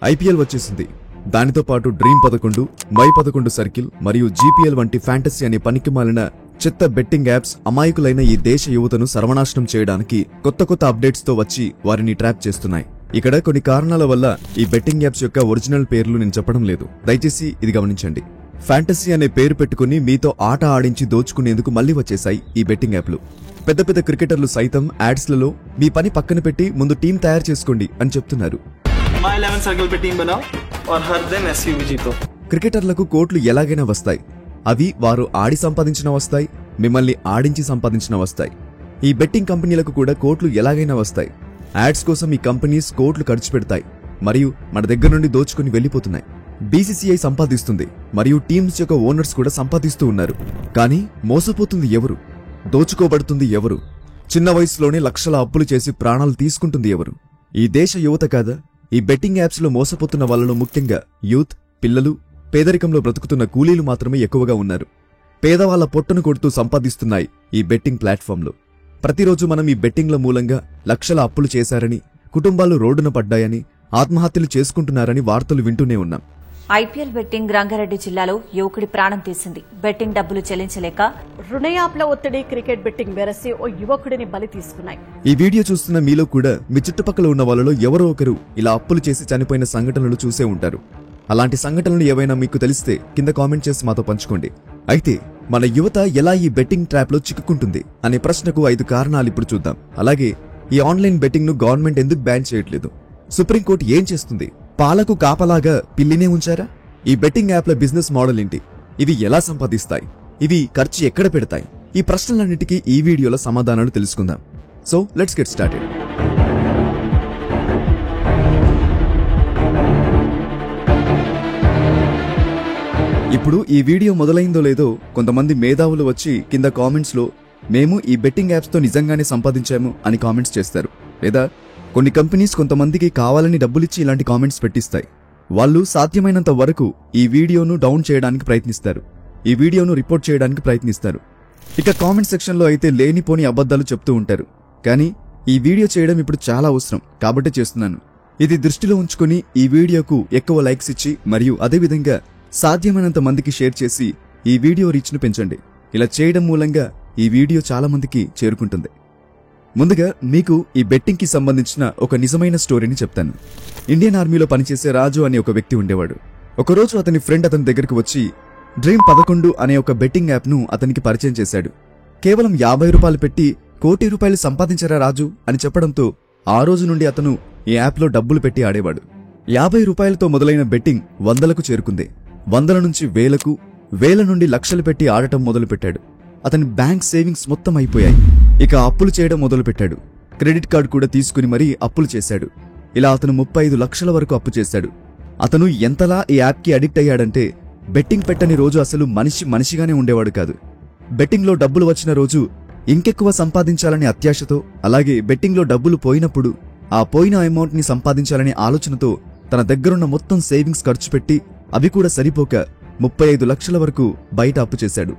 IPL వచ్చేసింది. దానితో పాటు డ్రీమ్ 11, మై 11 సర్కిల్ మరియు జీపీఎల్ వంటి ఫ్యాంటసీ అనే పనికిమాలిన చెత్త బెట్టింగ్ యాప్స్ అమాయకులైన ఈ దేశ యువతను సర్వనాశనం చేయడానికి కొత్త కొత్త అప్డేట్స్ తో వచ్చి వారిని ట్రాప్ చేస్తున్నాయి. ఇక్కడ కొన్ని కారణాల వల్ల ఈ బెట్టింగ్ యాప్స్ యొక్క ఒరిజినల్ పేర్లు నేను చెప్పడం లేదు, దయచేసి ఇది గమనించండి. ఫ్యాంటసీ అనే పేరు పెట్టుకుని మీతో ఆట ఆడించి దోచుకునేందుకు మళ్లీ వచ్చేశాయి ఈ బెట్టింగ్ యాప్లు. పెద్ద పెద్ద క్రికెటర్లు సైతం యాడ్స్లలో మీ పని పక్కన పెట్టి ముందు టీం తయారు చేసుకోండి అని చెప్తున్నారు. క్రికెటర్లకు కోట్లు ఎలాగైనా వస్తాయి. అవి వారు ఆడి సంపాదించిన వస్తాయి, మిమ్మల్ని ఆడించి సంపాదించిన వస్తాయి. ఈ బెట్టింగ్ కంపెనీలకు కూడా కోట్లు ఎలాగైనా వస్తాయి. యాడ్స్ కోసం ఈ కంపెనీస్ కోట్లు ఖర్చు పెడతాయి మరియు మన దగ్గర నుండి దోచుకుని వెళ్లిపోతున్నాయి. బీసీసీఐ సంపాదిస్తుంది మరియు టీమ్స్ యొక్క ఓనర్స్ కూడా సంపాదిస్తూ ఉన్నారు. కానీ మోసపోతుంది ఎవరు? దోచుకోబడుతుంది ఎవరు? చిన్న వయసులోనే లక్షల అప్పులు చేసి ప్రాణాలు తీసుకుంటుంది ఎవరు? ఈ దేశ యువత కాదా? ఈ బెట్టింగ్ యాప్స్ లో మోసపోతున్న వాళ్ళలో ముఖ్యంగా యూత్, పిల్లలు, పేదరికంలో బ్రతుకుతున్న కూలీలు మాత్రమే ఎక్కువగా ఉన్నారు. పేదవాళ్ల పొట్టను కొడుతూ సంపాదిస్తున్నాయి ఈ బెట్టింగ్ ప్లాట్ఫామ్లు. ప్రతిరోజు మనం ఈ బెట్టింగ్ల మూలంగా లక్షల అప్పులు చేశారని, కుటుంబాలు రోడ్డున పడ్డాయని, ఆత్మహత్యలు చేసుకుంటున్నారని వార్తలు వింటూనే ఉన్నాం. ఐపీఎల్ బెట్టింగ్ రంగారెడ్డి జిల్లాలో యువకుడి ప్రాణం తీసింది. బెట్టింగ్ డబ్బులు చెల్లించలేక రుణయాప్ల ఒత్తిడి, క్రికెట్ బెట్టింగ్ వెరసి ఓ యువకుడిని బలి తీసుకున్నాయి. ఈ వీడియో చూస్తున్న మీలో కూడా మీ చుట్టుపక్కల ఉన్న వాళ్ళలో ఎవరో ఒకరు ఇలా అప్పులు చేసి చనిపోయిన సంఘటనలు చూసే ఉంటారు. అలాంటి సంఘటనలు ఏవైనా మీకు తెలిస్తే కింద కామెంట్ చేసి మాతో పంచుకోండి. అయితే మన యువత ఎలా ఈ బెట్టింగ్ ట్రాప్ లో చిక్కుకుంటుంది అనే ప్రశ్నకు 5 కారణాలు ఇప్పుడు చూద్దాం. అలాగే ఈ ఆన్లైన్ బెట్టింగ్ ను గవర్నమెంట్ ఎందుకు బ్యాన్ చేయట్లేదు? సుప్రీంకోర్టు ఏం చేస్తుంది? పాలకు కాపలాగా పిల్లినే ఉంచారా? ఈ బెట్టింగ్ యాప్ల బిజినెస్ మోడల్ ఏంటి? ఇవి ఎలా సంపాదిస్తాయి? ఇవి ఖర్చు ఎక్కడ పెడతాయి? ఈ ప్రశ్నలన్నిటికీ ఈ వీడియోలో సమాధానాలు తెలుసుకుందాం. So let's get started. ఇప్పుడు ఈ వీడియో మొదలైందో లేదో కొంతమంది మేధావులు వచ్చి కింద కామెంట్స్ లో మేము ఈ బెట్టింగ్ యాప్స్ తో నిజంగానే సంపాదించాము అని కామెంట్స్ చేస్తారు. లేదా కొన్ని కంపెనీస్ కొంతమందికి కావాలని డబ్బులిచ్చి ఇలాంటి కామెంట్స్ పెట్టిస్తాయి. వాళ్ళు సాధ్యమైనంత వరకు ఈ వీడియోను డౌన్ చేయడానికి ప్రయత్నిస్తారు, ఈ వీడియోను రిపోర్ట్ చేయడానికి ప్రయత్నిస్తారు. ఇక కామెంట్ సెక్షన్ లో అయితే లేనిపోని అబద్ధాలు చెప్తూ ఉంటారు. కానీ ఈ వీడియో చేయడం ఇప్పుడు చాలా అవసరం కాబట్టి చేస్తున్నాను. ఇది దృష్టిలో ఉంచుకుని ఈ వీడియోకు ఎక్కువ లైక్స్ ఇచ్చి మరియు అదేవిధంగా సాధ్యమైనంత మందికి షేర్ చేసి ఈ వీడియో రీచ్ ను పెంచండి. ఇలా చేయడం మూలంగా ఈ వీడియో చాలా మందికి చేరుకుంటుంది. ముందుగా మీకు ఈ బెట్టింగ్ కి సంబంధించిన ఒక నిజమైన స్టోరీని చెప్తాను. ఇండియన్ ఆర్మీలో పనిచేసే రాజు అనే ఒక వ్యక్తి ఉండేవాడు. ఒకరోజు అతని ఫ్రెండ్ అతని దగ్గరకు వచ్చి డ్రీమ్ 11 అనే ఒక బెట్టింగ్ యాప్ ను అతనికి పరిచయం చేశాడు. కేవలం 50 రూపాయలు పెట్టి ₹1 కోటి సంపాదించారా రాజు అని చెప్పడంతో ఆ రోజు నుండి అతను ఈ యాప్ లో డబ్బులు పెట్టి ఆడేవాడు. 50 రూపాయలతో మొదలైన బెట్టింగ్ 100లకు చేరుకుంది. 100 నుంచి 1000కు, 1000 నుండి లక్షలు పెట్టి ఆడటం మొదలుపెట్టాడు. అతని బ్యాంక్ సేవింగ్స్ మొత్తం అయిపోయాయి. ఇక అప్పులు చేయడం మొదలుపెట్టాడు. క్రెడిట్ కార్డు కూడా తీసుకుని మరీ అప్పులు చేశాడు. ఇలా అతను 35 లక్షల వరకు అప్పు చేశాడు. అతను ఎంతలా ఈ యాప్ కి అడిక్ట్ అయ్యాడంటే బెట్టింగ్ పెట్టని రోజు అసలు మనిషిగానే ఉండేవాడు కాదు. బెట్టింగ్ లో డబ్బులు వచ్చిన రోజు ఇంకెక్కువ సంపాదించాలనే అత్యాశతో, అలాగే బెట్టింగ్ లో డబ్బులు పోయినప్పుడు ఆ పోయిన అమౌంట్ ని సంపాదించాలనే ఆలోచనతో తన దగ్గరున్న మొత్తం సేవింగ్స్ ఖర్చు పెట్టి అవి కూడా సరిపోక 35 లక్షల వరకు బయట అప్పు చేశాడు.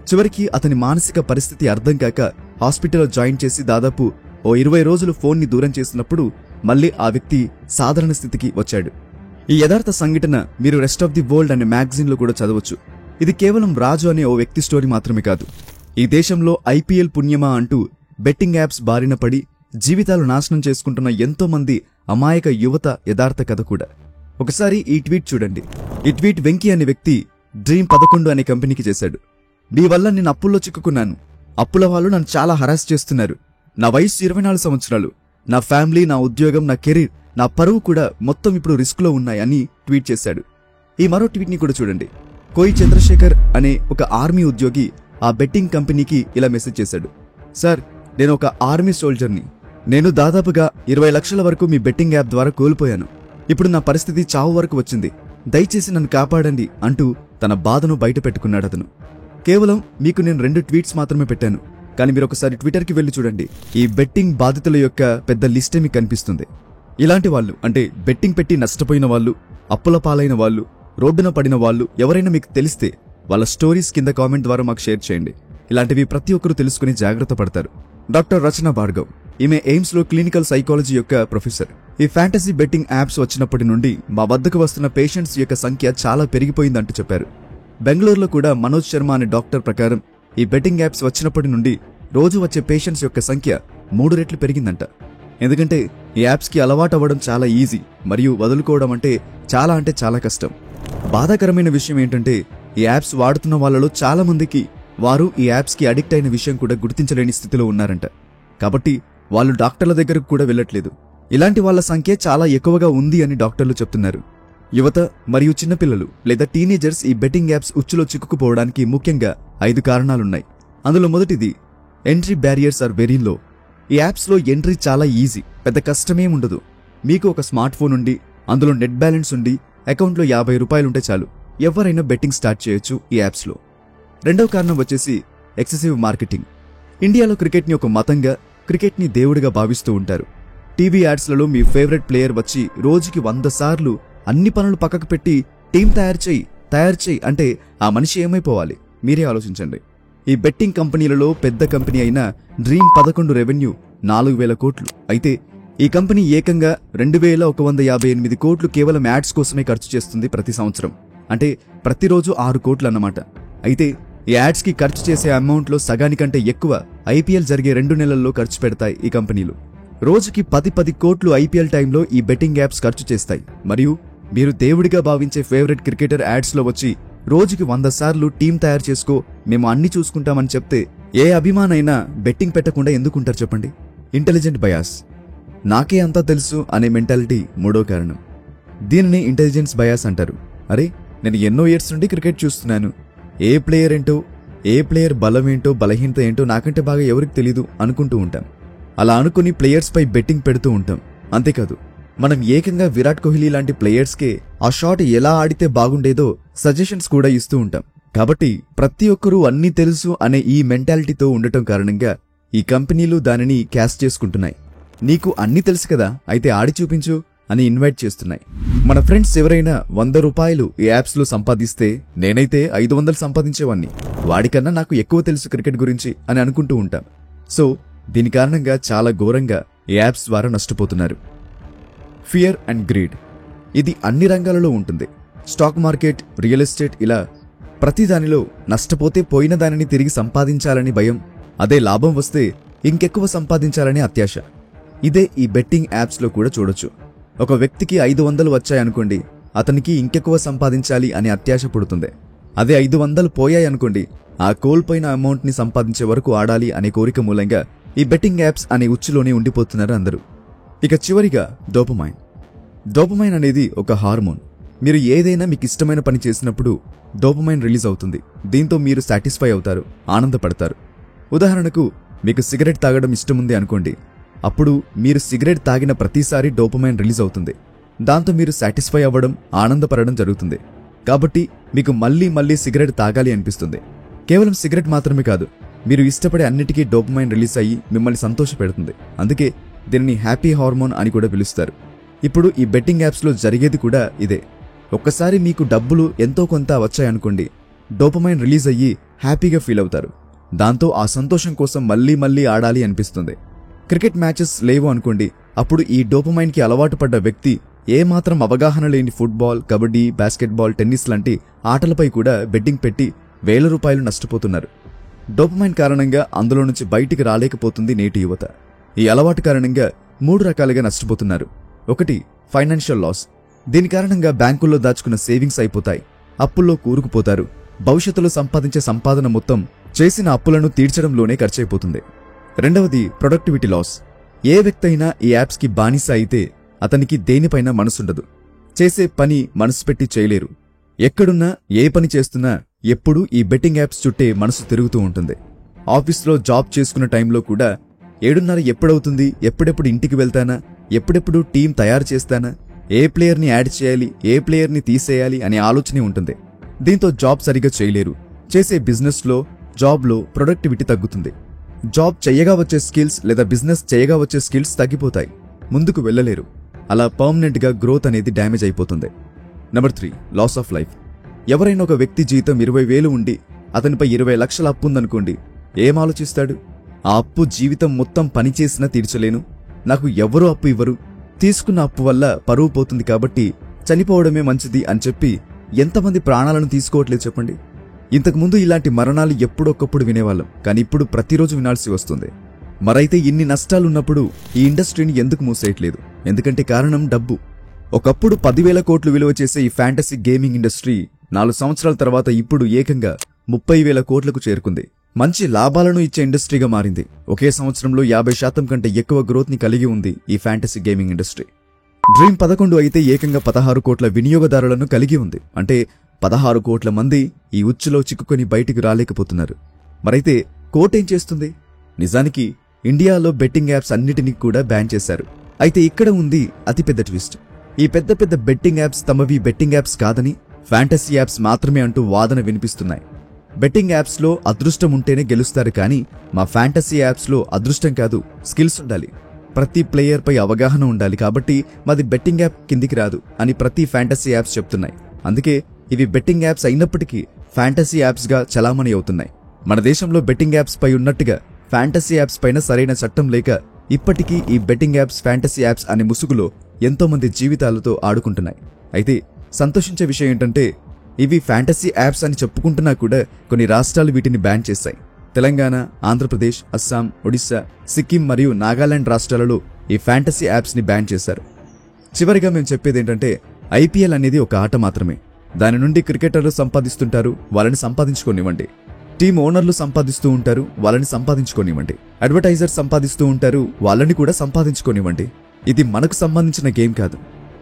చివరికి అతని మానసిక పరిస్థితి అర్థం కాక హాస్పిటల్లో జాయిన్ చేసి దాదాపు ఓ 20 రోజులు ఫోన్ ని దూరం చేసినప్పుడు మళ్లీ ఆ వ్యక్తి సాధారణ స్థితికి వచ్చాడు. ఈ యథార్థ సంఘటన మీరు రెస్ట్ ఆఫ్ ది వరల్డ్ అనే మ్యాగజైన్ లో కూడా చదవచ్చు. ఇది కేవలం రాజు అనే ఓ వ్యక్తి స్టోరీ మాత్రమే కాదు. ఈ దేశంలో ఐపీఎల్ పుణ్యమా అంటూ బెట్టింగ్ యాప్స్ బారిన పడి జీవితాలు నాశనం చేసుకుంటున్న ఎంతో మంది అమాయక యువత యథార్థ కథ కూడా. ఒకసారి ఈ ట్వీట్ చూడండి. ఈ ట్వీట్ వెంకీ అనే వ్యక్తి డ్రీమ్ 11 అనే కంపెనీకి చేశాడు. మీ వల్ల నేను అప్పుల్లో చిక్కుకున్నాను. అప్పుల వాళ్ళు నన్ను చాలా హరాస్ చేస్తున్నారు. నా వయసు 24 సంవత్సరాలు. నా ఫ్యామిలీ, నా ఉద్యోగం, నా కెరీర్, నా పరువు కూడా మొత్తం ఇప్పుడు రిస్క్ లో ఉన్నాయి అని ట్వీట్ చేశాడు. ఈ మరో ట్వీట్ ని కూడా చూడండి. కోయి చంద్రశేఖర్ అనే ఒక ఆర్మీ ఉద్యోగి ఆ బెట్టింగ్ కంపెనీకి ఇలా మెసేజ్ చేశాడు. సార్, నేను ఒక ఆర్మీ సోల్జర్ని. నేను దాదాపుగా 20 లక్షల వరకు మీ బెట్టింగ్ యాప్ ద్వారా కోల్పోయాను. ఇప్పుడు నా పరిస్థితి చావు వరకు వచ్చింది. దయచేసి నన్ను కాపాడండి అంటూ తన బాధను బయట పెట్టుకున్నాడు అతను. కేవలం మీకు నేను 2 ట్వీట్స్ మాత్రమే పెట్టాను, కానీ మీరు ఒకసారి ట్విట్టర్కి వెళ్లి చూడండి. ఈ బెట్టింగ్ బాధితుల యొక్క పెద్ద లిస్టే మీకు కనిపిస్తుంది. ఇలాంటి వాళ్ళు, అంటే బెట్టింగ్ పెట్టి నష్టపోయిన వాళ్ళు, అప్పుల పాలైన వాళ్ళు, రోడ్డున పడిన వాళ్ళు ఎవరైనా మీకు తెలిస్తే వాళ్ళ స్టోరీస్ కింద కామెంట్ ద్వారా మాకు షేర్ చేయండి. ఇలాంటివి ప్రతి ఒక్కరూ తెలుసుకుని జాగ్రత్త పడతారు. డాక్టర్ రచన భార్గవ్, ఈమె ఎయిమ్స్ లో క్లినికల్ సైకాలజీ యొక్క ప్రొఫెసర్. ఈ ఫ్యాంటసీ బెట్టింగ్ యాప్స్ వచ్చినప్పటి నుండి మా వద్దకు వస్తున్న పేషెంట్స్ యొక్క సంఖ్య చాలా పెరిగిపోయిందంటూ చెప్పారు. బెంగళూరులో కూడా మనోజ్ శర్మ అనే డాక్టర్ ప్రకారం ఈ బెట్టింగ్ యాప్స్ వచ్చినప్పటి నుండి రోజు వచ్చే పేషెంట్స్ యొక్క సంఖ్య 3 రెట్లు పెరిగిందంట. ఎందుకంటే ఈ యాప్స్కి అలవాటు అవ్వడం చాలా ఈజీ మరియు వదులుకోవడం అంటే చాలా కష్టం. బాధాకరమైన విషయం ఏంటంటే ఈ యాప్స్ వాడుతున్న వాళ్ళలో చాలా మందికి వారు ఈ యాప్స్కి అడిక్ట్ అయిన విషయం కూడా గుర్తించలేని స్థితిలో ఉన్నారంట. కాబట్టి వాళ్ళు డాక్టర్ల దగ్గరకు కూడా వెళ్ళట్లేదు. ఇలాంటి వాళ్ళ సంఖ్య చాలా ఎక్కువగా ఉంది అని డాక్టర్లు చెప్తున్నారు. యువత మరియు చిన్నపిల్లలు లేదా టీనేజర్స్ ఈ బెట్టింగ్ యాప్స్ ఉచ్చులో చిక్కుకుపోవడానికి ముఖ్యంగా 5 కారణాలున్నాయి. అందులో మొదటిది, entry barriers are very low. ఈ యాప్స్లో ఎంట్రీ చాలా ఈజీ, పెద్ద కష్టమేం ఉండదు. మీకు ఒక స్మార్ట్ ఫోన్ ఉండి అందులో నెట్ బ్యాలెన్స్ ఉండి అకౌంట్లో 50 రూపాయలుంటే చాలు, ఎవరైనా బెట్టింగ్ స్టార్ట్ చేయొచ్చు ఈ యాప్స్లో. రెండవ కారణం వచ్చేసి ఎక్సెసివ్ మార్కెటింగ్. ఇండియాలో క్రికెట్ని ఒక మతంగా, క్రికెట్ని దేవుడిగా భావిస్తూ ఉంటారు. టీవీ యాడ్స్లలో మీ ఫేవరెట్ ప్లేయర్ వచ్చి రోజుకి 100 సార్లు అన్ని పనులు పక్కకు పెట్టి టీం తయారు చేయి అంటే ఆ మనిషి ఏమైపోవాలి? మీరే ఆలోచించండి. ఈ బెట్టింగ్ కంపెనీలలో పెద్ద కంపెనీ అయిన డ్రీమ్ 11 రెవెన్యూ 4,000 కోట్లు. అయితే ఈ కంపెనీ ఏకంగా 2,158 కోట్లు కేవలం యాడ్స్ కోసమే ఖర్చు చేస్తుంది ప్రతి సంవత్సరం. అంటే ప్రతిరోజు 6 కోట్లు అన్నమాట. అయితే ఈ యాడ్స్కి ఖర్చు చేసే అమౌంట్లో సగానికంటే ఎక్కువ ఐపీఎల్ జరిగే 2 నెలల్లో ఖర్చు పెడతాయి ఈ కంపెనీలు. రోజుకి 10 కోట్లు ఐపీఎల్ టైంలో ఈ బెట్టింగ్ యాప్స్ ఖర్చు చేస్తాయి. మరియు మీరు దేవుడిగా భావించే ఫేవరెట్ క్రికెటర్ యాడ్స్లో వచ్చి రోజుకి 100 సార్లు టీం తయారు చేసుకో, మేము అన్ని చూసుకుంటామని చెప్తే ఏ అభిమానైనా బెట్టింగ్ పెట్టకుండా ఎందుకుంటారు చెప్పండి? Intelligent bias. నాకే అంతా తెలుసు అనే మెంటాలిటీ మూడో కారణం. దీనిని ఇంటెలిజెన్స్ బయాస్ అంటారు. అరే, నేను ఎన్నో ఇయర్స్ నుండి క్రికెట్ చూస్తున్నాను, ఏ ప్లేయర్ ఏంటో, ఏ ప్లేయర్ బలం ఏంటో బలహీనత ఏంటో నాకంటే బాగా ఎవరికి తెలీదు అనుకుంటూ ఉంటాం. అలా అనుకుని ప్లేయర్స్పై బెట్టింగ్ పెడుతూ ఉంటాం. అంతేకాదు, మనం ఏకంగా విరాట్ కోహ్లీ లాంటి ప్లేయర్స్కే ఆ షాట్ ఎలా ఆడితే బాగుండేదో సజెషన్స్ కూడా ఇస్తూ ఉంటాం. కాబట్టి ప్రతి ఒక్కరూ అన్నీ తెలుసు అనే ఈ మెంటాలిటీతో ఉండటం కారణంగా ఈ కంపెనీలు దానిని క్యాష్ చేసుకుంటున్నాయి. నీకు అన్నీ తెలుసు కదా, అయితే ఆడి చూపించు అని ఇన్వైట్ చేస్తున్నాయి. మన ఫ్రెండ్స్ ఎవరైనా 100 రూపాయలు ఈ యాప్స్లో సంపాదిస్తే నేనైతే 500 సంపాదించేవాణ్ణి, వాడికన్నా నాకు ఎక్కువ తెలుసు క్రికెట్ గురించి అని అనుకుంటూ ఉంటాం. సో దీని కారణంగా చాలా ఘోరంగా ఈ యాప్స్ ద్వారా నష్టపోతున్నారు. Fear and greed. ఇది అన్ని రంగాలలో ఉంటుంది. స్టాక్ మార్కెట్, రియల్ ఎస్టేట్, ఇలా ప్రతి దానిలో నష్టపోతే పోయిన దానిని తిరిగి సంపాదించాలని భయం, అదే లాభం వస్తే ఇంకెక్కువ సంపాదించాలని అత్యాశ. ఇదే ఈ బెట్టింగ్ యాప్స్లో కూడా చూడొచ్చు. ఒక వ్యక్తికి 500 వచ్చాయనుకోండి, అతనికి ఇంకెక్కువ సంపాదించాలి అని అత్యాశ పుడుతుంది. అదే 500 పోయాయనుకోండి, ఆ కోల్పోయిన అమౌంట్ని సంపాదించే వరకు ఆడాలి అనే కోరిక మూలంగా ఈ బెట్టింగ్ యాప్స్ అనే ఉచ్చులోనే ఉండిపోతున్నారు అందరూ. ఇక చివరిగా డోపమైన్. డోపమైన్ అనేది ఒక హార్మోన్. మీరు ఏదైనా మీకు ఇష్టమైన పని చేసినప్పుడు డోపమైన్ రిలీజ్ అవుతుంది. దీంతో మీరు సాటిస్ఫై అవుతారు, ఆనందపడతారు. ఉదాహరణకు, మీకు సిగరెట్ తాగడం ఇష్టముంది అనుకోండి, అప్పుడు మీరు సిగరెట్ తాగిన ప్రతిసారి డోపమైన్ రిలీజ్ అవుతుంది. దాంతో మీరు సాటిస్ఫై అవ్వడం, ఆనందపడడం జరుగుతుంది. కాబట్టి మీకు మళ్ళీ సిగరెట్ తాగాలి అనిపిస్తుంది. కేవలం సిగరెట్ మాత్రమే కాదు, మీరు ఇష్టపడే అన్నిటికీ డోపమైన్ రిలీజ్ అయ్యి మిమ్మల్ని సంతోషపెడుతుంది. అందుకే దీనిని హ్యాపీ హార్మోన్ అని కూడా పిలుస్తారు. ఇప్పుడు ఈ బెట్టింగ్ యాప్స్లో జరిగేది కూడా ఇదే. ఒక్కసారి మీకు డబ్బులు ఎంతో కొంత వచ్చాయనుకోండి, డోపమైన్ రిలీజ్ అయ్యి హ్యాపీగా ఫీల్ అవుతారు. దాంతో ఆ సంతోషం కోసం మళ్ళీ ఆడాలి అనిపిస్తుంది. క్రికెట్ మ్యాచెస్ లేవు అనుకోండి, అప్పుడు ఈ డోపమైన్కి అలవాటు పడ్డ వ్యక్తి ఏమాత్రం అవగాహన లేని ఫుట్బాల్, కబడ్డీ, బాస్కెట్బాల్, టెన్నిస్ లాంటి ఆటలపై కూడా బెట్టింగ్ పెట్టి 1000 రూపాయలు నష్టపోతున్నారు. డోపమైన్ కారణంగా అందులో నుంచి బయటికి రాలేకపోతుంది నేటి యువత. ఈ అలవాటు కారణంగా 3 రకాలుగా నష్టపోతున్నారు. ఒకటి, ఫైనాన్షియల్ లాస్. దీని కారణంగా బ్యాంకుల్లో దాచుకున్న సేవింగ్స్ అయిపోతాయి, అప్పుల్లో కూరుకుపోతారు. భవిష్యత్తులో సంపాదించే సంపాదన మొత్తం చేసిన అప్పులను తీర్చడంలోనే ఖర్చయిపోతుంది. రెండవది, ప్రొడక్టివిటీ లాస్. ఏ వ్యక్తి అయినా ఈ యాప్స్కి బానిస అయితే అతనికి దేనిపైన మనసుండదు. చేసే పని మనసు పెట్టి చేయలేరు. ఎక్కడున్నా, ఏ పని చేస్తున్నా ఎప్పుడూ ఈ బెట్టింగ్ యాప్స్ చుట్టే మనసు తిరుగుతూ ఉంటుంది. ఆఫీస్లో జాబ్ చేసుకున్న టైంలో కూడా 7:30 ఎప్పుడవుతుంది, ఎప్పుడెప్పుడు ఇంటికి వెళ్తానా, ఎప్పుడెప్పుడు టీం తయారు చేస్తానా, ఏ ప్లేయర్ని యాడ్ చేయాలి, ఏ ప్లేయర్ని తీసేయాలి అనే ఆలోచనే ఉంటుంది. దీంతో జాబ్ సరిగా చేయలేరు. చేసే బిజినెస్లో, జాబ్లో ప్రొడక్టివిటీ తగ్గుతుంది. జాబ్ చేయగా వచ్చే స్కిల్స్ లేదా బిజినెస్ చేయగా వచ్చే స్కిల్స్ తగ్గిపోతాయి. ముందుకు వెళ్ళలేరు. అలా పర్మనెంట్గా గ్రోత్ అనేది డ్యామేజ్ అయిపోతుంది. Number 3, loss of life. ఎవరైనా ఒక వ్యక్తి జీతం 20,000 ఉండి అతనిపై 20 లక్షల అప్పు ఉందనుకోండి, ఏం ఆలోచిస్తాడు? ఆ అప్పు జీవితం మొత్తం పనిచేసినా తీర్చలేను, నాకు ఎవరూ అప్పు ఇవ్వరు, తీసుకున్న అప్పు వల్ల పరువు పోతుంది కాబట్టి చనిపోవడమే మంచిది అని చెప్పి ఎంతమంది ప్రాణాలను తీసుకోవట్లేదు చెప్పండి. ఇంతకుముందు ఇలాంటి మరణాలు ఎప్పుడొక్కప్పుడు వినేవాళ్ళం, కానీ ఇప్పుడు ప్రతిరోజు వినాల్సి వస్తుంది. మరైతే ఇన్ని నష్టాలున్నప్పుడు ఈ ఇండస్ట్రీని ఎందుకు మూసేయట్లేదు? ఎందుకంటే కారణం డబ్బు. ఒకప్పుడు 10,000 కోట్లు విలువ చేసే ఈ ఫ్యాంటసీ గేమింగ్ ఇండస్ట్రీ 4 సంవత్సరాల తర్వాత ఇప్పుడు ఏకంగా 30,000 కోట్లకు చేరుకుంది. మంచి లాభాలను ఇచ్చే ఇండస్ట్రీగా మారింది. ఒకే సంవత్సరంలో 50% కంటే ఎక్కువ గ్రోత్ ని కలిగి ఉంది ఈ ఫ్యాంటసీ గేమింగ్ ఇండస్ట్రీ. డ్రీమ్ 11 అయితే ఏకంగా 16 కోట్ల వినియోగదారులను కలిగి ఉంది. అంటే 16 కోట్ల మంది ఈ ఉచ్చులో చిక్కుకొని బయటికి రాలేకపోతున్నారు. మరైతే కోర్టు ఏం చేస్తుంది? నిజానికి ఇండియాలో బెట్టింగ్ యాప్స్ అన్నిటినీ కూడా బ్యాన్ చేశారు. అయితే ఇక్కడ ఉంది అతిపెద్ద ట్విస్ట్. ఈ పెద్ద పెద్ద బెట్టింగ్ యాప్స్ తమవి బెట్టింగ్ యాప్స్ కాదని, ఫ్యాంటసీ యాప్స్ మాత్రమే అంటూ వాదన వినిపిస్తున్నాయి. బెట్టింగ్ యాప్స్ లో అదృష్టం ఉంటేనే గెలుస్తారు, కానీ మా ఫ్యాంటసీ యాప్స్ లో అదృష్టం కాదు, స్కిల్స్ ఉండాలి, ప్రతి ప్లేయర్ పై అవగాహన ఉండాలి, కాబట్టి మాది బెట్టింగ్ యాప్ కిందికి రాదు అని ప్రతి ఫ్యాంటసీ యాప్స్ చెప్తున్నాయి. అందుకే ఇవి బెట్టింగ్ యాప్స్ అయినప్పటికీ ఫ్యాంటసీ యాప్స్ గా చలామణి అవుతున్నాయి. మన దేశంలో బెట్టింగ్ యాప్స్ పై ఉన్నట్టుగా ఫ్యాంటసీ యాప్స్ పైన సరైన చట్టం లేక ఇప్పటికీ ఈ బెట్టింగ్ యాప్స్ ఫ్యాంటసీ యాప్స్ అనే ముసుగులో ఎంతో మంది జీవితాలతో ఆడుకుంటున్నాయి. అయితే సంతోషించే విషయం ఏంటంటే ఇవి ఫ్యాంటసీ యాప్స్ అని చెప్పుకుంటున్నా కూడా కొన్ని రాష్ట్రాలు వీటిని బ్యాన్ చేశాయి. తెలంగాణ, ఆంధ్రప్రదేశ్, అస్సాం, ఒడిశా, సిక్కిం మరియు నాగాలాండ్ రాష్ట్రాలలో ఈ ఫ్యాంటసీ యాప్స్ ని బ్యాన్ చేశారు. చివరిగా మేము చెప్పేదేంటంటే ఐపీఎల్ అనేది ఒక ఆట మాత్రమే. దాని నుండి క్రికెటర్లు సంపాదిస్తుంటారు, వాళ్ళని సంపాదించుకోనివ్వండి. టీమ్ ఓనర్లు సంపాదిస్తూ ఉంటారు, వాళ్ళని సంపాదించుకోనివ్వండి. అడ్వర్టైజర్స్ సంపాదిస్తూ ఉంటారు, వాళ్ళని కూడా సంపాదించుకోనివ్వండి. ఇది మనకు సంబంధించిన గేమ్ కాదు.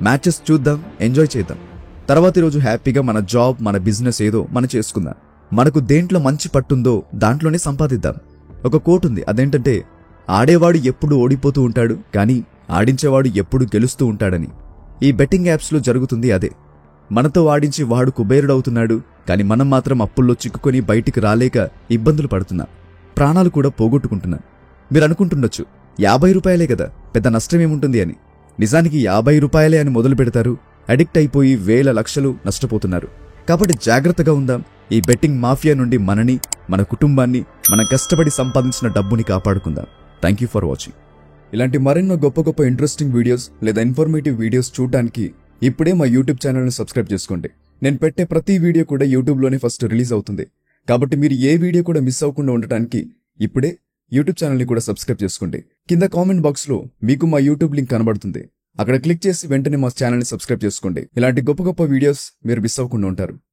మ్యాచెస్ చూద్దాం, ఎంజాయ్ చేద్దాం. తర్వాతి రోజు హ్యాపీగా మన జాబ్, మన బిజినెస్ ఏదో మనం చేసుకుందాం. మనకు దేంట్లో మంచి పట్టుందో దాంట్లోనే సంపాదిద్దాం. ఒక కోట్ ఉంది, అదేంటంటే ఆడేవాడు ఎప్పుడు ఓడిపోతూ ఉంటాడు, కానీ ఆడించేవాడు ఎప్పుడు గెలుస్తూ ఉంటాడని. ఈ బెట్టింగ్ యాప్స్లో జరుగుతుంది అదే. మనతో ఆడించి వాడు కుబేరుడవుతున్నాడు, కానీ మనం మాత్రం అప్పుల్లో చిక్కుకొని బయటికి రాలేక ఇబ్బందులు పడుతున్నాం, ప్రాణాలు కూడా పోగొట్టుకుంటున్నాం. మీరు అనుకుంటుండొచ్చు 50 రూపాయలే కదా, పెద్ద నష్టమేముంటుంది అని. నిజానికి 50 రూపాయలే అని మొదలు పెడతారు, అడిక్ట్ అయిపోయి వేల లక్షలు నష్టపోతున్నారు. కాబట్టి జాగ్రత్తగా ఉందాం. ఈ బెట్టింగ్ మాఫియా నుండి మనని, మన కుటుంబాన్ని, మనం కష్టపడి సంపాదించిన డబ్బుని కాపాడుకుందాం. Thank you for watching. ఇలాంటి మరెన్నో గొప్ప గొప్ప ఇంట్రెస్టింగ్ వీడియోస్ లేదా ఇన్ఫర్మేటివ్ వీడియోస్ చూడడానికి ఇప్పుడే మా యూట్యూబ్ ఛానల్ని సబ్స్క్రైబ్ చేసుకోండి. నేను పెట్టే ప్రతి వీడియో కూడా యూట్యూబ్లోనే ఫస్ట్ రిలీజ్ అవుతుంది. కాబట్టి మీరు ఏ వీడియో కూడా మిస్ అవ్వకుండా ఉండటానికి ఇప్పుడే యూట్యూబ్ ఛానల్ని కూడా సబ్స్క్రైబ్ చేసుకోండి. కింద కామెంట్ బాక్స్లో మీకు మా యూట్యూబ్ లింక్ కనబడుతుంది. అక్కడ క్లిక్ చేసి వెంటనే మా ఛానల్ని సబ్స్క్రైబ్ చేసుకోండి. ఇలాంటి గొప్ప గొప్ప వీడియోస్ మీరు మిస్ అవ్వకుండా ఉంటారు.